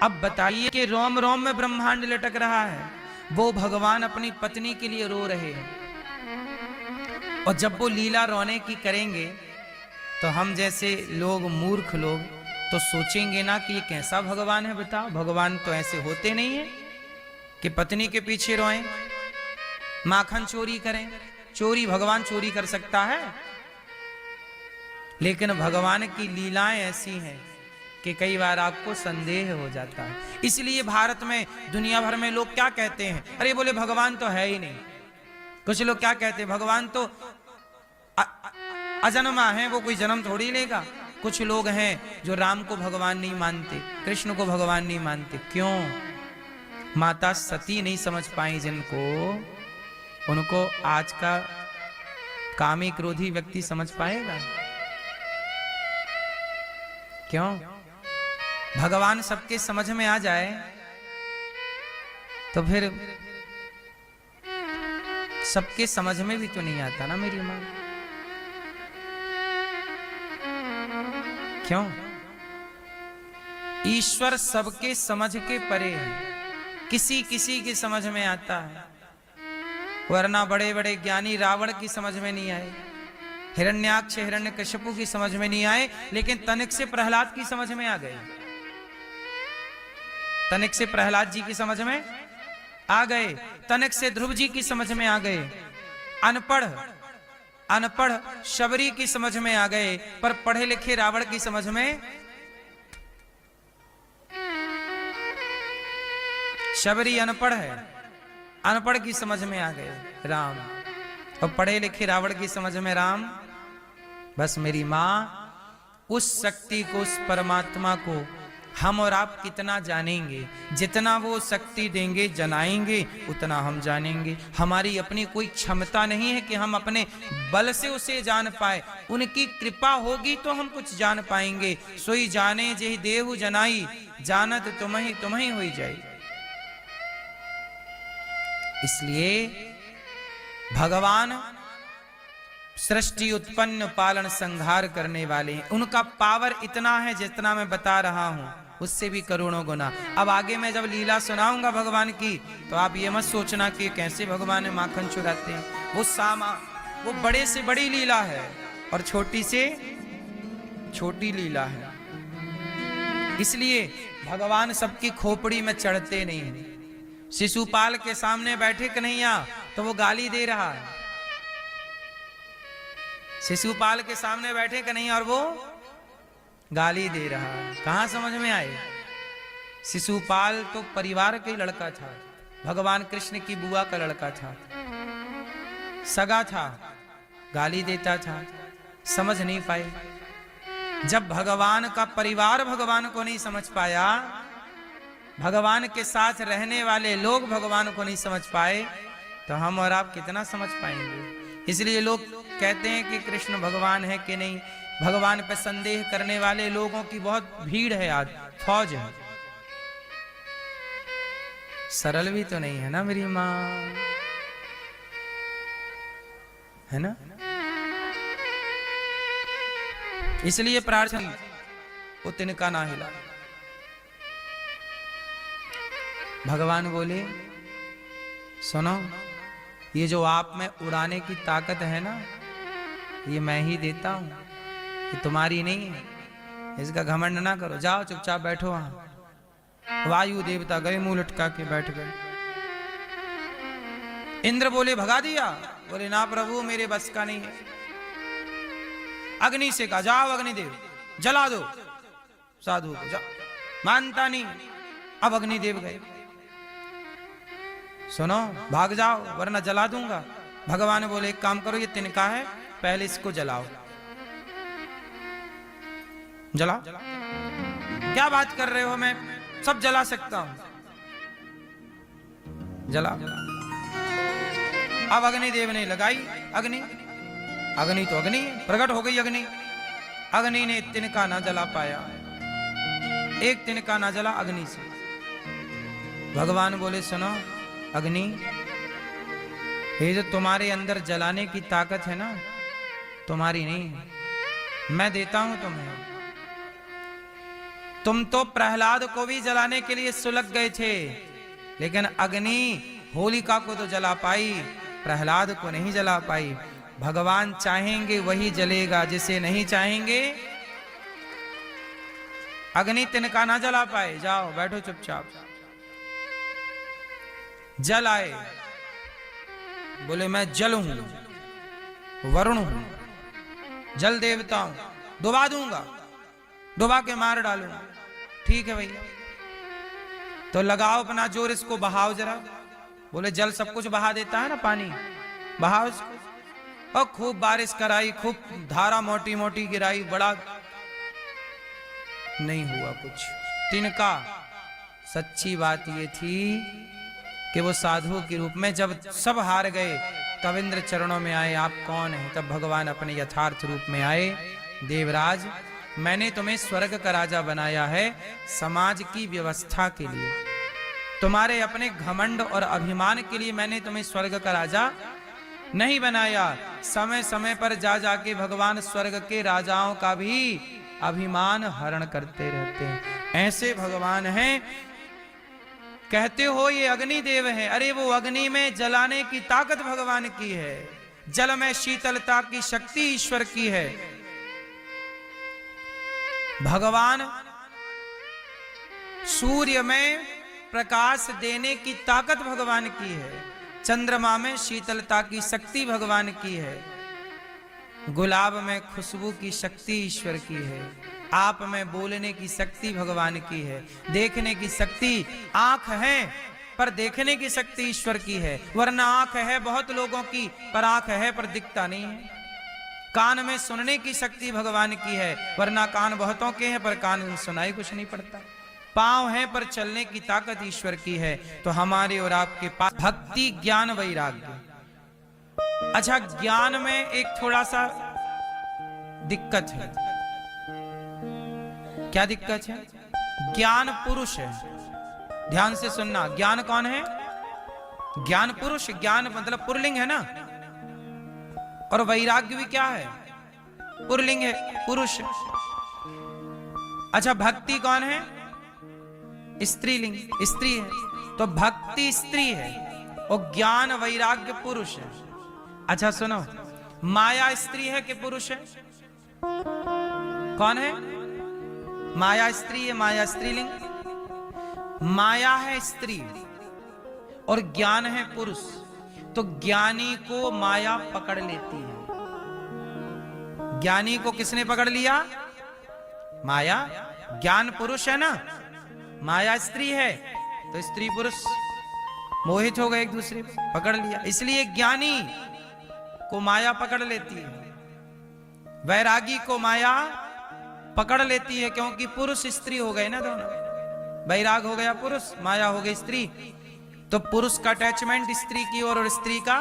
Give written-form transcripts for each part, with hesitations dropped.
अब बताइए कि रोम रोम में ब्रह्मांड लटक रहा है, वो भगवान अपनी पत्नी के लिए रो रहे हैं। और जब वो लीला रोने की करेंगे तो हम जैसे लोग, मूर्ख लोग, तो सोचेंगे ना कि ये कैसा भगवान है। बताओ, भगवान तो ऐसे होते नहीं है कि पत्नी के पीछे रोएं, माखन चोरी करें। चोरी भगवान चोरी कर सकता है? लेकिन भगवान की लीलाएं ऐसी हैं कि कई बार आपको संदेह हो जाता है। इसलिए भारत में, दुनिया भर में लोग क्या कहते हैं, अरे बोले भगवान तो है ही नहीं। कुछ लोग क्या कहते हैं, भगवान तो अजन्मा है, वो कोई जन्म थोड़ी लेगा। कुछ लोग हैं जो राम को भगवान नहीं मानते, कृष्ण को भगवान नहीं मानते। क्यों? माता सती नहीं समझ पाई जिनको, उनको आज का कामी क्रोधी व्यक्ति समझ पाएगा? क्यों? भगवान सबके समझ में आ जाए तो फिर सबके समझ में भी तो नहीं आता ना मेरी मां। क्यों? ईश्वर सबके समझ के परे है, किसी किसी की समझ में आता है। वरना बड़े बड़े ज्ञानी रावण की समझ में नहीं आए, हिरण्याक्ष हिरण्यकशिपु की समझ में नहीं आए, लेकिन तनिक से प्रहलाद की समझ में आ गए। तनिक से प्रहलाद जी की समझ में आ गए, तनिक से ध्रुव जी की समझ में आ गए। अनपढ़ शबरी की समझ में आ गए, पर पढ़े लिखे रावण की समझ में, शबरी अनपढ़ है, अनपढ़ की समझ में आ गए राम, और पढ़े लिखे रावण की समझ में राम। बस मेरी मां, उस शक्ति को, उस परमात्मा को हम और आप कितना जानेंगे, जितना वो शक्ति देंगे जनाएंगे, उतना हम जानेंगे। हमारी अपनी कोई क्षमता नहीं है कि हम अपने बल से उसे जान पाए। उनकी कृपा होगी तो हम कुछ जान पाएंगे। सोई जाने जेहि देहु जनाई, जानत तुम्हें होई जाई। इसलिए भगवान सृष्टि उत्पन्न पालन संहार करने वाले हैं। उनका पावर इतना है जितना मैं बता रहा हूं, उससे भी करोड़ों गुना। अब आगे मैं जब लीला सुनाऊंगा भगवान की, तो आप ये मत सोचना कि कैसे भगवान माखन चुराते हैं। वो बड़े से बड़ी लीला है और छोटी से छोटी लीला है। इसलिए भगवान सबकी खोपड़ी में चढ़ते नहीं हैं। शिशुपाल के सामने बैठे कन्हैया तो वो गाली दे रहा है। शिशुपाल के सामने बैठे कन्हैया और वो गाली दे रहा है। कहां समझ में आए? शिशुपाल तो परिवार का लड़का था, भगवान कृष्ण की बुआ का लड़का था, सगा था, गाली देता था, समझ नहीं पाए। जब भगवान का परिवार भगवान को नहीं समझ पाया, भगवान के साथ रहने वाले लोग भगवान को नहीं समझ पाए, तो हम और आप कितना समझ पाएंगे? इसलिए लोग कहते हैं कि कृष्ण भगवान है कि नहीं। भगवान पर संदेह करने वाले लोगों की बहुत भीड़ है, आज फौज है। सरल भी तो नहीं है ना मेरी मां, है ना? इसलिए प्रार्थना वो तिनका ना हिला। भगवान बोले, सुनो, ये जो आप में उड़ाने की ताकत है ना, ये मैं ही देता हूं, ये तुम्हारी नहीं है। इसका घमंड ना करो, जाओ चुपचाप बैठो वहां। वायु देवता गए, मुंह लटका के बैठ गए। इंद्र बोले, भगा दिया? बोले, ना प्रभु, मेरे बस का नहीं है। अग्नि से कहा, जाओ अग्निदेव जला दो साधु को, जाओ। मानता नहीं। अब अग्निदेव गए, सुनो भाग जाओ वरना जला दूंगा। भगवान बोले, एक काम करो, ये तिनका है, पहले इसको जलाओ। जला? क्या बात कर रहे हो, मैं सब जला सकता हूं। जला। अब अग्निदेव ने लगाई अग्नि। अग्नि तो अग्नि है, प्रकट हो गई अग्नि। अग्नि ने तिनका ना जला पाया, एक तिनका ना जला अग्नि से। भगवान बोले, सुनो अग्नि, ये जो तुम्हारे अंदर जलाने की ताकत है ना, तुम्हारी नहीं है, मैं देता हूं तुम्हें। तुम तो प्रहलाद को भी जलाने के लिए सुलग गए थे, लेकिन अग्नि होलिका को तो जला पाई, प्रहलाद को नहीं जला पाई। भगवान चाहेंगे वही जलेगा, जिसे नहीं चाहेंगे अग्नि तिनका ना जला पाए। जाओ बैठो चुपचाप। जल आए, बोले मैं जल हूं, वरुण हूं, जल देवता हूं, डुबा दूंगा, डुबा के मार डालूंगा। ठीक है भैया, तो लगाओ अपना जोर, इसको बहाओ जरा। बोले जल सब कुछ बहा देता है ना, पानी बहाओ इसको। और खूब बारिश कराई, खूब धारा मोटी मोटी गिराई, बड़ा नहीं हुआ कुछ। तिनका सच्ची बात ये थी कि वो साधु के रूप में जब सब हार गए तब इंद्र चरणों में आए, आप कौन हैं? तब भगवान अपने यथार्थ रूप में आए, देवराज मैंने तुम्हें स्वर्ग का राजा बनाया है समाज की व्यवस्था के लिए, तुम्हारे अपने घमंड और अभिमान के लिए मैंने तुम्हें स्वर्ग का राजा नहीं बनाया। समय समय पर जा जाके भगवान स्वर्ग के राजाओं का भी अभिमान हरण करते रहते हैं। ऐसे भगवान हैं। कहते हो ये अग्नि देव है, अरे वो अग्नि में जलाने की ताकत भगवान की है, जल में शीतलता की शक्ति ईश्वर की है। भगवान सूर्य में प्रकाश देने की ताकत भगवान की है, चंद्रमा में शीतलता की शक्ति भगवान की है, गुलाब में खुशबू की शक्ति ईश्वर की है, आप में बोलने की शक्ति भगवान की है, देखने की शक्ति, आंख है पर देखने की शक्ति ईश्वर की है, वरना आंख है बहुत लोगों की पर आंख है पर दिखता नहीं है। कान में सुनने की शक्ति भगवान की है, वरना कान बहुतों के हैं पर कान सुनाई कुछ नहीं पड़ता। पांव है पर चलने की ताकत ईश्वर की है। तो हमारे और आपके पास भक्ति, ज्ञान, वैराग्य। अच्छा, ज्ञान में एक थोड़ा सा दिक्कत है। क्या दिक्कत है? ज्ञान पुरुष है। ध्यान से सुनना, ज्ञान कौन है? ज्ञान पुरुष, ज्ञान मतलब पुरलिंग है ना, और वैराग्य भी क्या है? पुरलिंग है, पुरुष। अच्छा, भक्ति कौन है? स्त्रीलिंग, स्त्री है। तो भक्ति स्त्री है और ज्ञान वैराग्य पुरुष है। अच्छा सुनो, माया स्त्री है कि पुरुष है? कौन है? माया स्त्री है, माया स्त्रीलिंग। माया है स्त्री और ज्ञान है पुरुष। तो ज्ञानी को माया पकड़ लेती है। ज्ञानी को किसने पकड़ लिया? माया। ज्ञान पुरुष है ना, माया स्त्री है, तो स्त्री पुरुष मोहित हो गए एक दूसरे को, पकड़ लिया। इसलिए ज्ञानी को माया पकड़ लेती है, वैरागी को माया पकड़ लेती है, क्योंकि पुरुष स्त्री हो गए ना दोनों। वैराग हो गया पुरुष, माया हो गई स्त्री। तो पुरुष का अटैचमेंट स्त्री की ओर और स्त्री का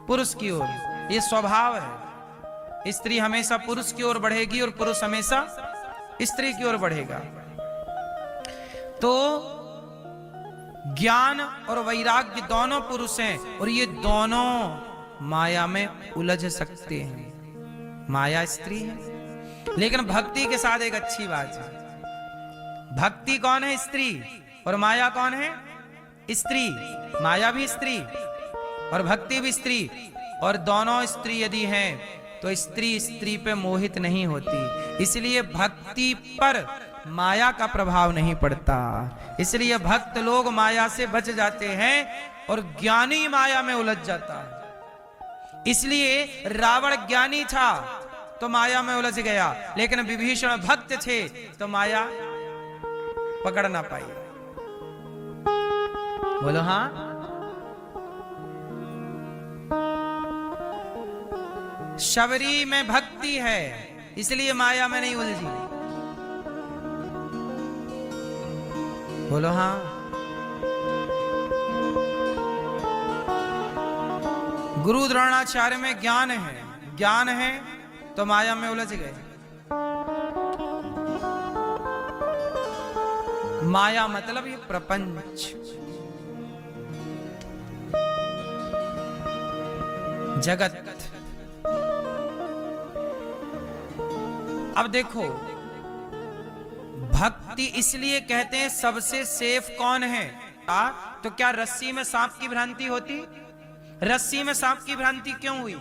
पुरुष की ओर, ये स्वभाव है। स्त्री हमेशा पुरुष की ओर बढ़ेगी और पुरुष हमेशा स्त्री की ओर बढ़ेगा। तो ज्ञान और वैराग्य दोनों पुरुष हैं और ये दोनों माया में उलझ सकते हैं। माया स्त्री है, लेकिन भक्ति के साथ एक अच्छी बात है। भक्ति कौन है? स्त्री। और माया कौन है? स्त्री। माया भी स्त्री और भक्ति भी स्त्री, और दोनों स्त्री यदि हैं तो स्त्री स्त्री पे मोहित नहीं होती। इसलिए भक्ति पर माया का प्रभाव नहीं पड़ता। इसलिए भक्त लोग माया से बच जाते हैं और ज्ञानी माया में उलझ जाता है। इसलिए रावण ज्ञानी था तो माया में उलझ गया, लेकिन विभीषण भक्त थे तो माया पकड़ ना पाई। बोलो हाँ। शबरी में भक्ति है, इसलिए माया में नहीं उलझी। बोलो हाँ। गुरु द्रोणाचार्य में ज्ञान है, ज्ञान है तो माया में उलझ गए। माया मतलब ये प्रपंच, जगत। अब देखो, भक्त भक्ति इसलिए कहते हैं सबसे सेफ कौन है? तो क्या रस्सी में सांप की भ्रांति होती? रस्सी में सांप की भ्रांति क्यों हुई?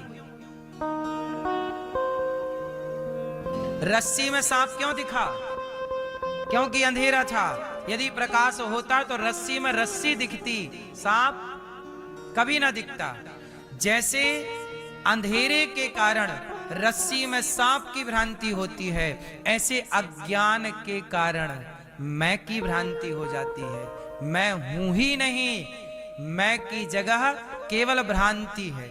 रस्सी में सांप क्यों दिखा? क्योंकि अंधेरा था। यदि प्रकाश होता तो रस्सी में रस्सी दिखती, सांप कभी ना दिखता। जैसे अंधेरे के कारण रस्सी में सांप की भ्रांति होती है, ऐसे अज्ञान के कारण मैं की भ्रांति हो जाती है। मैं हूं ही नहीं, मैं की जगह केवल भ्रांति है।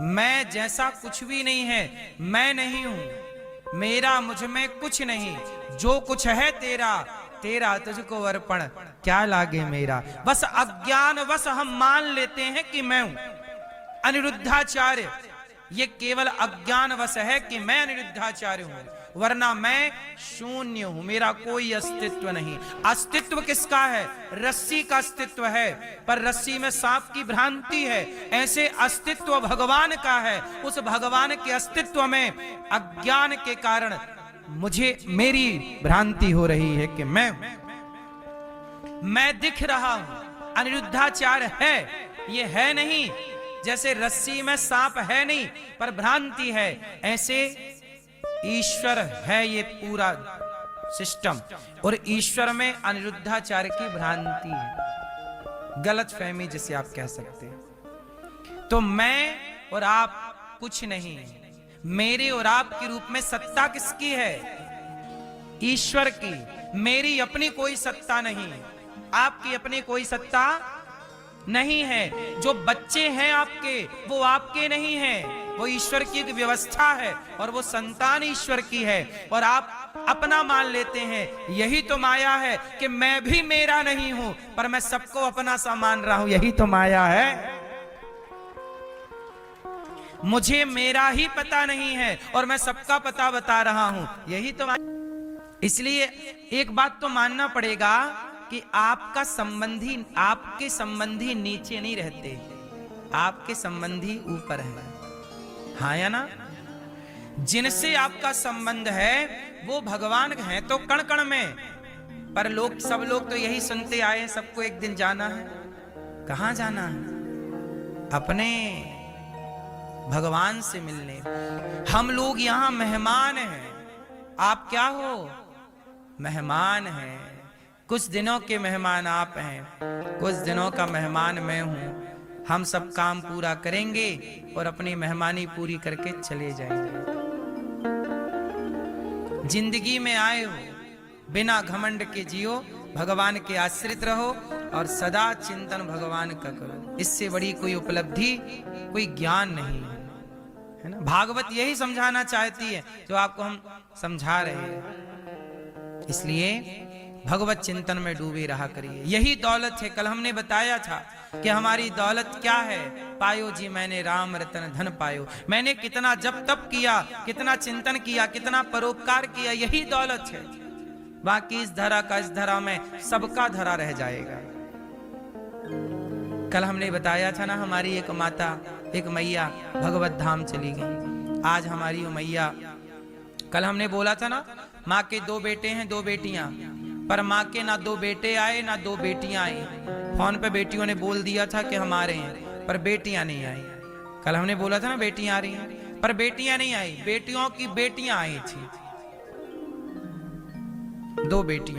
मैं जैसा कुछ भी नहीं है, मैं नहीं हूं, मेरा मुझ में कुछ नहीं, जो कुछ है तेरा, तेरा तुझको अर्पण क्या लागे मेरा। बस अज्ञान वश हम मान लेते हैं कि मैं हूं। अनिरुद्धाचार्य, ये केवल अज्ञान वश है कि मैं अनिरुद्धाचार्य हूं, वरना मैं शून्य हूं, मेरा कोई अस्तित्व नहीं। अस्तित्व किसका है? रस्सी का अस्तित्व है, पर रस्सी में सांप की भ्रांति है। ऐसे अस्तित्व भगवान का है। उस भगवान के अस्तित्व में अज्ञान के कारण मुझे मेरी भ्रांति हो रही है कि मैं दिख रहा हूं। अनिरुद्धाचार्य है, ये है नहीं। जैसे रस्सी में सांप है नहीं पर भ्रांति है, ऐसे ईश्वर है ये पूरा सिस्टम, और ईश्वर में अनिरुद्धाचार्य की भ्रांति है, गलत फहमी जिसे आप कह सकते हैं। तो मैं और आप कुछ नहीं, मेरे और आपके रूप में सत्ता किसकी है? ईश्वर की। मेरी अपनी कोई सत्ता नहीं, आपकी अपनी कोई सत्ता नहीं है। जो बच्चे हैं आपके, वो आपके नहीं हैं, वो ईश्वर की एक व्यवस्था है, और वो संतान ईश्वर की है, और आप अपना मान लेते हैं। यही तो माया है कि मैं भी मेरा नहीं हूं, पर मैं सबको अपना सा मान रहा हूं। यही तो माया है। मुझे मेरा ही पता नहीं है और मैं सबका पता बता रहा हूं, यही तो माया। इसलिए एक बात तो मानना पड़ेगा कि आपका संबंधी, आपके संबंधी नीचे नहीं रहते, आपके संबंधी ऊपर है। हाँ या ना? जिनसे आपका संबंध है वो भगवान हैं तो कण कण में, पर लोग, सब लोग तो यही सुनते आए हैं, सबको एक दिन जाना है। कहां जाना है? अपने भगवान से मिलने। हम लोग यहां मेहमान हैं। आप क्या हो? मेहमान हैं। कुछ दिनों के मेहमान आप हैं, कुछ दिनों का मेहमान मैं हूं। हम सब काम पूरा करेंगे और अपनी मेहमानी पूरी करके चले जाएंगे। जिंदगी में आए हो, बिना घमंड के जियो, भगवान के आश्रित रहो और सदा चिंतन भगवान का करो। इससे बड़ी कोई उपलब्धि, कोई ज्ञान नहीं है ना? भागवत यही समझाना चाहती है जो आपको हम समझा रहे हैं। इसलिए भगवत चिंतन में डूबे रहा करिए, यही दौलत है। कल हमने बताया था कि हमारी दौलत क्या है? पायो जी मैंने राम रतन धन पायो। मैंने कितना जप तप किया, कितना चिंतन किया, कितना परोपकार किया, यही दौलत है। बाकी इस धरा का, इस धरा में सबका धरा रह जाएगा। कल हमने बताया था ना, हमारी एक माता, एक मैया भगवत धाम चली गई। आज हमारी वो मैया, कल हमने बोला था ना, माँ के 2 बेटे हैं, 2 बेटियां, पर माँ के ना 2 बेटे आए ना 2 बेटियां आई। फोन पे बेटियों ने बोल दिया था कि हमारे हैं, पर बेटियां नहीं आई। कल हमने बोला था ना बेटियां आ रही हैं, पर बेटियां नहीं आई। बेटियों की बेटियां आई थी, 2 बेटियां।